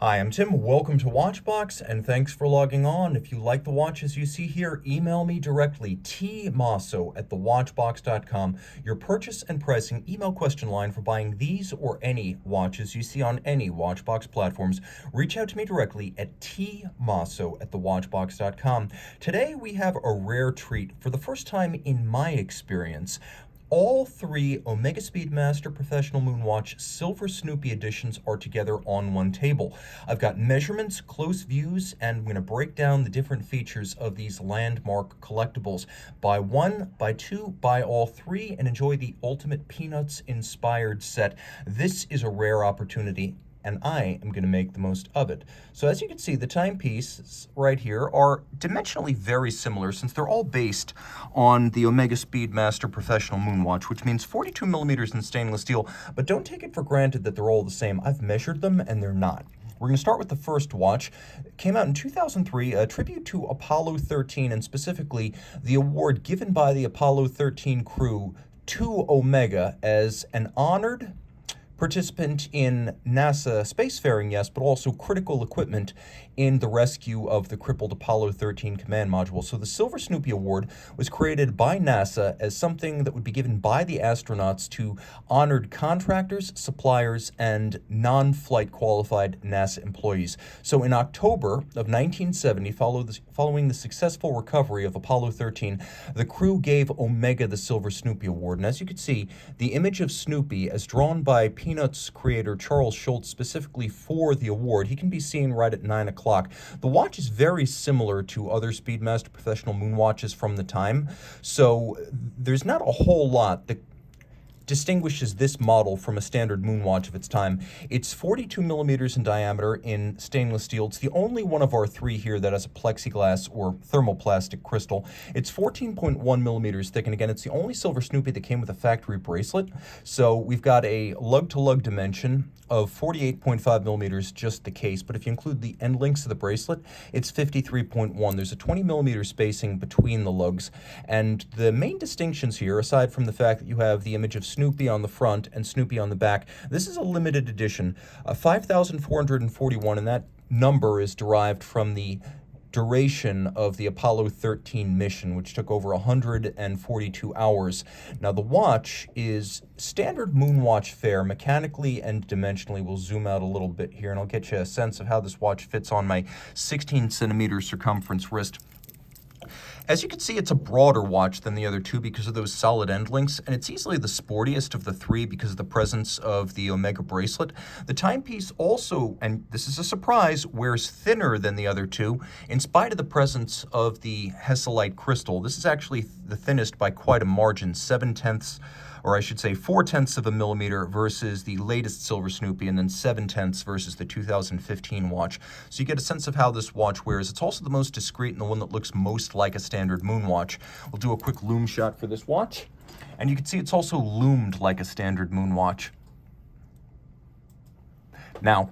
Hi, I'm Tim. Welcome to Watchbox, and thanks for logging on. If you like the watches you see here, email me directly, tmosso@thewatchbox.com. Your purchase and pricing email question line for buying these or any watches you see on any Watchbox platforms. Reach out to me directly at tmosso@thewatchbox.com. Today we have a rare treat. For the first time in my experience, all three Omega Speedmaster Professional Moonwatch Silver Snoopy editions are together on one table. I've got measurements, close views, and I'm going to break down the different features of these landmark collectibles. Buy one, buy two, buy all three, and enjoy the ultimate Peanuts-inspired set. This is a rare opportunity, and I am going to make the most of it. So as you can see, the timepieces right here are dimensionally very similar since they're all based on the Omega Speedmaster Professional Moonwatch, which means 42 millimeters in stainless steel, but don't take it for granted that they're all the same. I've measured them and they're not. We're going to start with the first watch. It came out in 2003, a tribute to Apollo 13, and specifically the award given by the Apollo 13 crew to Omega as an honored participant in NASA spacefaring, yes, but also critical equipment in the rescue of the crippled Apollo 13 command module. So the Silver Snoopy Award was created by NASA as something that would be given by the astronauts to honored contractors, suppliers, and non-flight qualified NASA employees. So in October of 1970, following the successful recovery of Apollo 13, the crew gave Omega the Silver Snoopy Award. And as you can see, the image of Snoopy, as drawn by Peanuts creator Charles Schulz specifically for the award, he can be seen right at 9 o'clock. The watch is very similar to other Speedmaster Professional Moonwatches from the time, so there's not a whole lot that distinguishes this model from a standard Moonwatch of its time. It's 42 millimeters in diameter in stainless steel. It's the only one of our three here that has a plexiglass or thermoplastic crystal. It's 14.1 millimeters thick, and again, it's the only Silver Snoopy that came with a factory bracelet. So we've got a lug-to-lug dimension of 48.5 millimeters, just the case, but if you include the end links of the bracelet, it's 53.1. There's a 20 millimeter spacing between the lugs, and the main distinctions here, aside from the fact that you have the image of Snoopy on the front and Snoopy on the back, this is a limited edition, 5,441, and that number is derived from the duration of the Apollo 13 mission, which took over 142 hours. Now, the watch is standard Moonwatch fare, mechanically and dimensionally. We'll zoom out a little bit here, and I'll get you a sense of how this watch fits on my 16-centimeter circumference wrist. As you can see, it's a broader watch than the other two because of those solid end links, and it's easily the sportiest of the three because of the presence of the Omega bracelet. The timepiece also, and this is a surprise, wears thinner than the other two in spite of the presence of the Hesselite crystal. This is actually the thinnest by quite a margin, 7/10, or I should say 4/10 of a millimeter versus the latest Silver Snoopy, and then 7/10 versus the 2015 watch. So you get a sense of how this watch wears. It's also the most discreet and the one that looks most like a standard Moonwatch. We'll do a quick loom shot for this watch, and you can see it's also loomed like a standard Moonwatch. Now,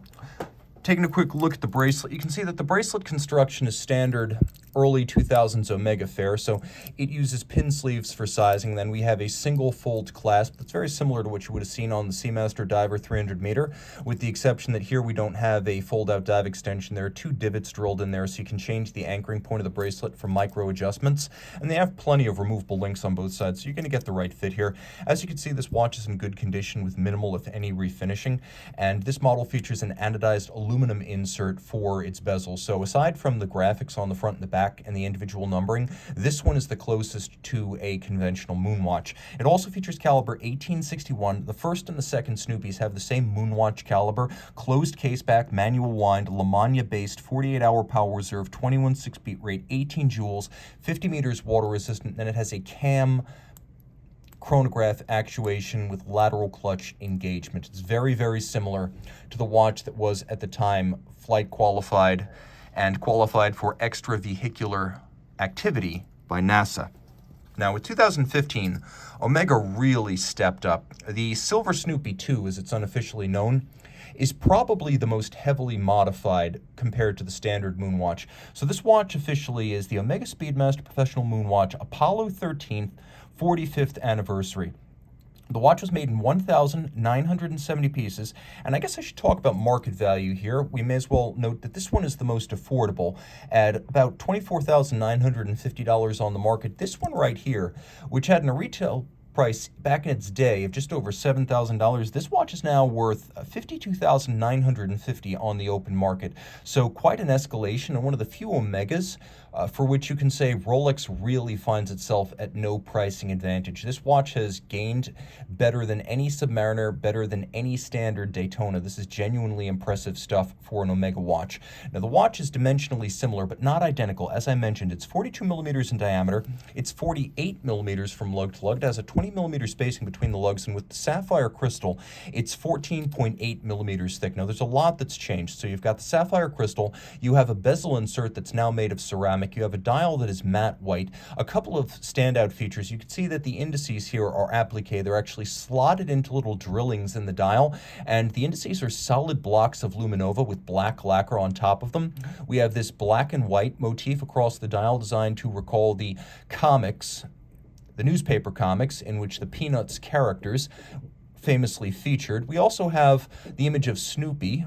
taking a quick look at the bracelet, you can see that the bracelet construction is standard early 2000s Omega fare, so it uses pin sleeves for sizing. Then we have a single fold clasp that's very similar to what you would have seen on the Seamaster Diver 300 meter, with the exception that here we don't have a fold-out dive extension. There are two divots drilled in there, so you can change the anchoring point of the bracelet for micro adjustments, and they have plenty of removable links on both sides, so you're going to get the right fit here. As you can see, this watch is in good condition with minimal, if any, refinishing, and this model features an anodized aluminum insert for its bezel. So aside from the graphics on the front and the back and the individual numbering, this one is the closest to a conventional Moonwatch. It also features caliber 1861. The first and the second Snoopies have the same Moonwatch caliber, closed caseback, manual wind, LaMagna-based 48-hour power reserve, 21.6 beat rate, 18 joules, 50 meters water resistant, and it has a cam chronograph actuation with lateral clutch engagement. It's very, very similar to the watch that was at the time flight qualified and qualified for extravehicular activity by NASA. Now, with 2015, Omega really stepped up. The Silver Snoopy 2, as it's unofficially known, is probably the most heavily modified compared to the standard Moonwatch. So this watch officially is the Omega Speedmaster Professional Moonwatch Apollo 13 45th anniversary. The watch was made in 1,970 pieces, and I guess I should talk about market value here. We may as well note that this one is the most affordable at about $24,950 on the market. This one right here, which had a retail price back in its day of just over $7,000, this watch is now worth $52,950 on the open market. So quite an escalation, and one of the few Omegas for which you can say Rolex really finds itself at no pricing advantage. This watch has gained better than any Submariner, better than any standard Daytona. This is genuinely impressive stuff for an Omega watch. Now the watch is dimensionally similar, but not identical. As I mentioned, it's 42 millimeters in diameter. It's 48 millimeters from lug to lug. It has a 20 millimeter spacing between the lugs, and with the sapphire crystal, it's 14.8 millimeters thick. Now there's a lot that's changed. So you've got the sapphire crystal, you have a bezel insert that's now made of ceramic, you have a dial that is matte white. A couple of standout features. You can see that the indices here are applique. They're actually slotted into little drillings in the dial, and the indices are solid blocks of luminova with black lacquer on top of them. We have this black and white motif across the dial designed to recall the comics, the newspaper comics, in which the Peanuts characters famously featured. We also have the image of Snoopy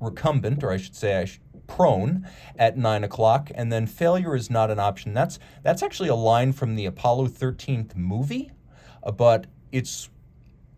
recumbent, or I should say prone, at 9 o'clock, and then failure is not an option. That's actually a line from the Apollo 13th movie, but it's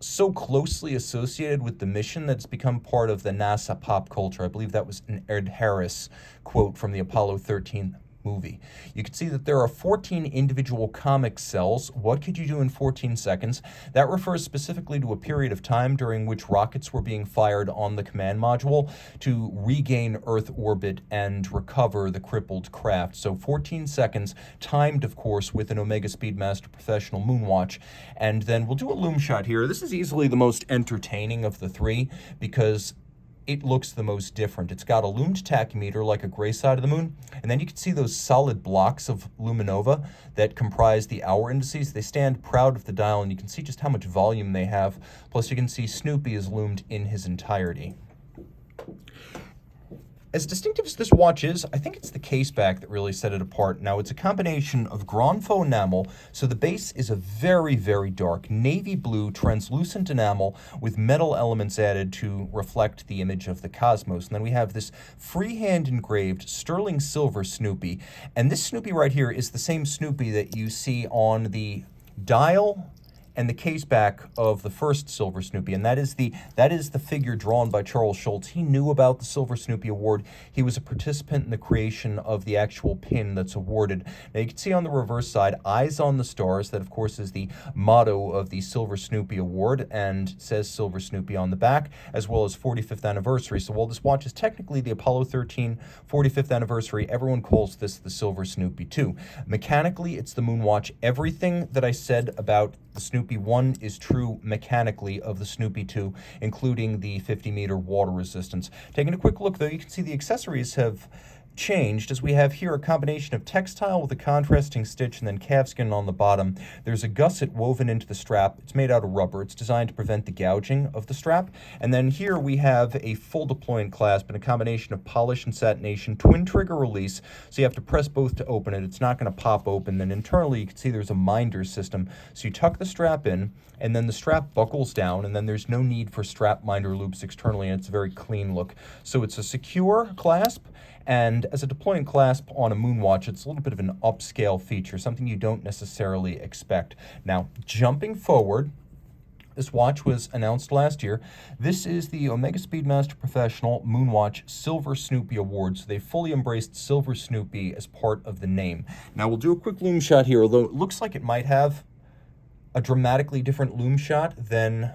so closely associated with the mission that it's become part of the NASA pop culture. I believe that was an Ed Harris quote from the Apollo 13 movie. You can see that there are 14 individual comic cells. What could you do in 14 seconds? That refers specifically to a period of time during which rockets were being fired on the command module to regain Earth orbit and recover the crippled craft. So 14 seconds, timed, of course, with an Omega Speedmaster Professional Moonwatch. And then we'll do a loom shot here. This is easily the most entertaining of the three because it looks the most different. It's got a loomed tachymeter like a gray side of the moon, and then you can see those solid blocks of luminova that comprise the hour indices. They stand proud of the dial, and you can see just how much volume they have. Plus you can see Snoopy is loomed in his entirety. As distinctive as this watch is, I think it's the case back that really set it apart. Now, it's a combination of grand faux enamel, so the base is a very, very dark navy blue translucent enamel with metal elements added to reflect the image of the cosmos. And then we have this freehand engraved sterling silver Snoopy. And this Snoopy right here is the same Snoopy that you see on the dial and the case back of the first Silver Snoopy, and that is the figure drawn by Charles Schulz. He knew about the Silver Snoopy Award. He was a participant in the creation of the actual pin that's awarded. Now you can see on the reverse side, Eyes on the Stars. That of course is the motto of the Silver Snoopy Award, and says Silver Snoopy on the back, as well as 45th anniversary. So while this watch is technically the Apollo 13 45th anniversary, everyone calls this the Silver Snoopy too. Mechanically, it's the Moonwatch. Everything that I said about the Snoopy 1 is true mechanically of the Snoopy 2, including the 50-meter water resistance. Taking a quick look, though, you can see the accessories have changed, as we have here a combination of textile with a contrasting stitch and then calfskin on the bottom. There's a gusset woven into the strap. It's made out of rubber. It's designed to prevent the gouging of the strap. And then here we have a full deployant clasp and a combination of polish and satination, twin trigger release, so you have to press both to open it. It's not going to pop open. Then internally you can see there's a minder system. So you tuck the strap in, and then the strap buckles down, and then there's no need for strap minder loops externally, and it's a very clean look. So it's a secure clasp, and as a deploying clasp on a Moonwatch, it's a little bit of an upscale feature, something you don't necessarily expect. Now, jumping forward, this watch was announced last year. This is the Omega Speedmaster Professional Moonwatch Silver Snoopy Award. So they fully embraced Silver Snoopy as part of the name. Now, we'll do a quick loom shot here, although it looks like it might have a dramatically different loom shot than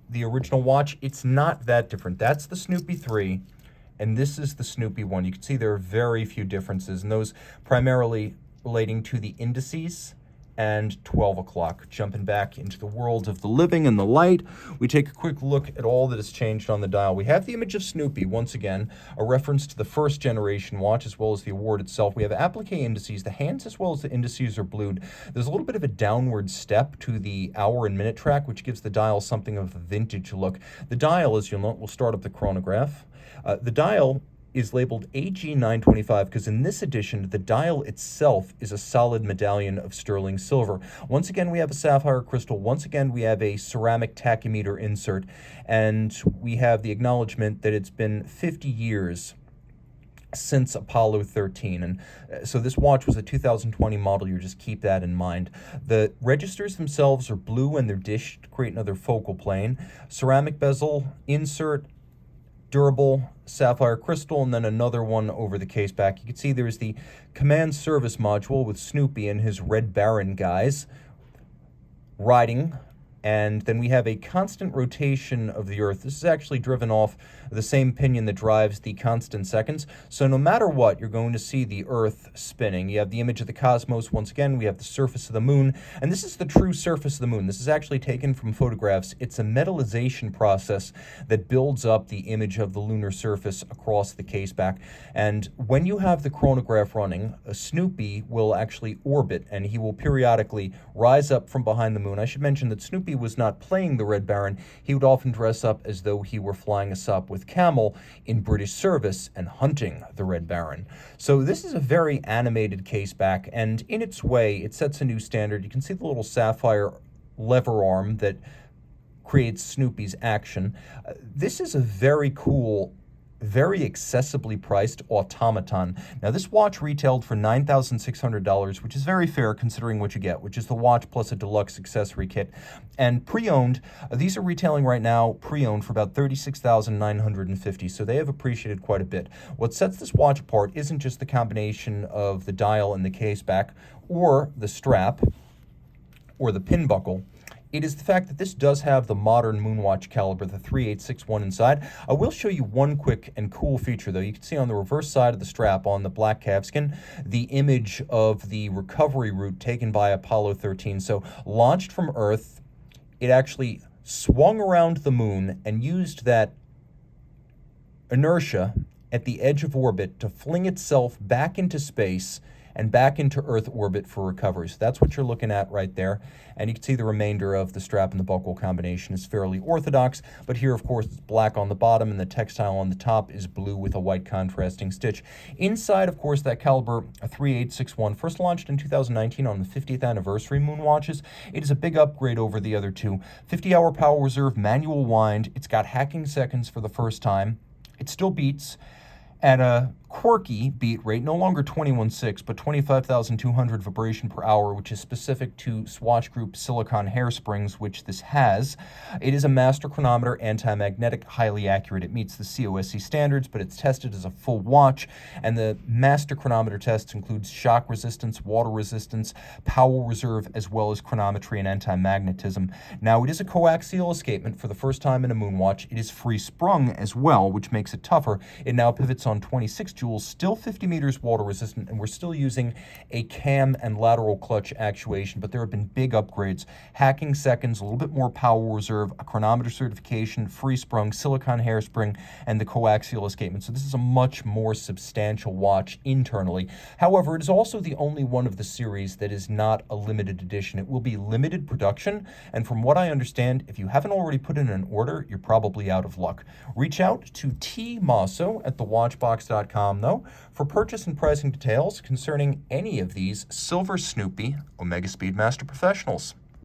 the original watch. It's not that different. That's the Snoopy 3. And this is the Snoopy 1. You can see there are very few differences, and those primarily relating to the indices and 12 o'clock. Jumping back into the world of the living and the light, we take a quick look at all that has changed on the dial. We have the image of Snoopy, once again, a reference to the first generation watch, as well as the award itself. We have applique indices. The hands as well as the indices are blued. There's a little bit of a downward step to the hour and minute track, which gives the dial something of a vintage look. The dial, as you'll note, will start up the chronograph. The dial is labeled AG925 because in this edition, the dial itself is a solid medallion of sterling silver. Once again, we have a sapphire crystal. Once again, we have a ceramic tachymeter insert, and we have the acknowledgement that it's been 50 years since Apollo 13. And so this watch was a 2020 model. You just keep that in mind. The registers themselves are blue and they're dished to create another focal plane. Ceramic bezel, insert, durable sapphire crystal, and then another one over the case back. You can see there's the command service module with Snoopy and his Red Baron guys riding. And then we have a constant rotation of the Earth. This is actually driven off the same pinion that drives the constant seconds. So no matter what, you're going to see the Earth spinning. You have the image of the cosmos. Once again, we have the surface of the moon. And this is the true surface of the moon. This is actually taken from photographs. It's a metallization process that builds up the image of the lunar surface across the case back. And when you have the chronograph running, Snoopy will actually orbit, and he will periodically rise up from behind the moon. I should mention that Snoopy was not playing the Red Baron. He would often dress up as though he were flying a sup with Camel in British service and hunting the Red Baron. So this is a very animated case back, and in its way, it sets a new standard. You can see the little sapphire lever arm that creates Snoopy's action. This is a very cool, very accessibly priced automaton. Now, this watch retailed for $9,600, which is very fair considering what you get, which is the watch plus a deluxe accessory kit. And pre-owned, these are retailing right now, pre-owned, for about $36,950, so they have appreciated quite a bit. What sets this watch apart isn't just the combination of the dial and the case back, or the strap, or the pin buckle. It is the fact that this does have the modern Moonwatch caliber, the 3861 inside. I will show you one quick and cool feature, though. You can see on the reverse side of the strap on the black calfskin, the image of the recovery route taken by Apollo 13. So launched from Earth, it actually swung around the moon and used that inertia at the edge of orbit to fling itself back into space and back into Earth orbit for recovery. So that's what you're looking at right there. And you can see the remainder of the strap and the buckle combination is fairly orthodox, but here, of course, it's black on the bottom and the textile on the top is blue with a white contrasting stitch. Inside, of course, that caliber, a 3861, first launched in 2019 on the 50th anniversary Moonwatches. It is a big upgrade over the other two. 50-hour power reserve, manual wind. It's got hacking seconds for the first time. It still beats at a quirky beat rate, no longer 21.6, but 25,200 vibration per hour, which is specific to Swatch Group silicon hairsprings, which this has. It is a master chronometer, anti-magnetic, highly accurate. It meets the COSC standards, but it's tested as a full watch, and the master chronometer tests includes shock resistance, water resistance, power reserve, as well as chronometry and anti-magnetism. Now, it is a coaxial escapement for the first time in a Moonwatch. It is free-sprung as well, which makes it tougher. It now pivots on 26 joules, still 50 meters water resistant, and we're still using a cam and lateral clutch actuation, but there have been big upgrades. Hacking seconds, a little bit more power reserve, a chronometer certification, free sprung, silicon hairspring, and the coaxial escapement. So this is a much more substantial watch internally. However, it is also the only one of the series that is not a limited edition. It will be limited production, and from what I understand, if you haven't already put in an order, you're probably out of luck. Reach out to tmosso at thewatchbox.com, though, for purchase and pricing details concerning any of these Silver Snoopy Omega Speedmaster Professionals.